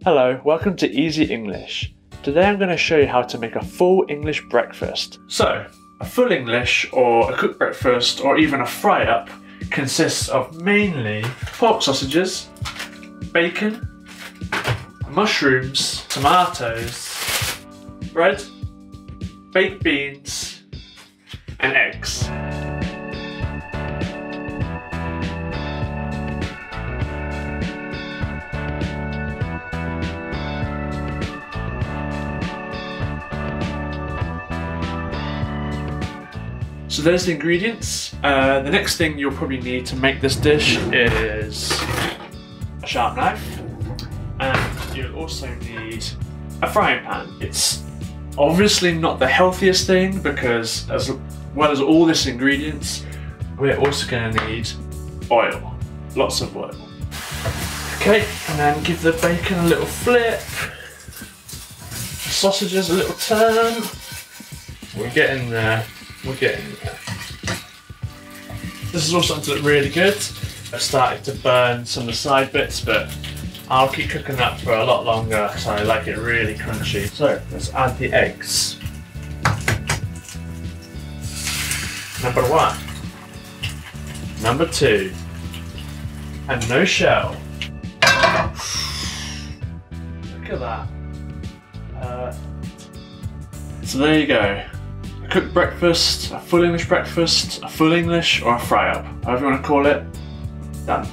Hello, welcome to Easy English. Today I'm going to show you how to make a full English breakfast. So, a full English or a cooked breakfast or even a fry-up consists of mainly pork sausages, bacon, mushrooms, tomatoes, bread, baked beans and eggs. So there's the ingredients. The next thing you'll probably need to make this dish is a sharp knife, and you'll also need a frying pan. It's obviously not the healthiest thing because as well as all this ingredients, we're also going to need oil, lots of oil. Okay, and then give the bacon a little flip, the sausages a little turn. We're getting there. We're getting there. This is all starting to look really good. I've started to burn some of the side bits, but I'll keep cooking that for a lot longer because I like it really crunchy. So let's add the eggs. Number 1. Number 2. And no shell. Look at that. So there you go. A cooked breakfast, a full English breakfast, a full English or a fry-up, however you want to call it, done.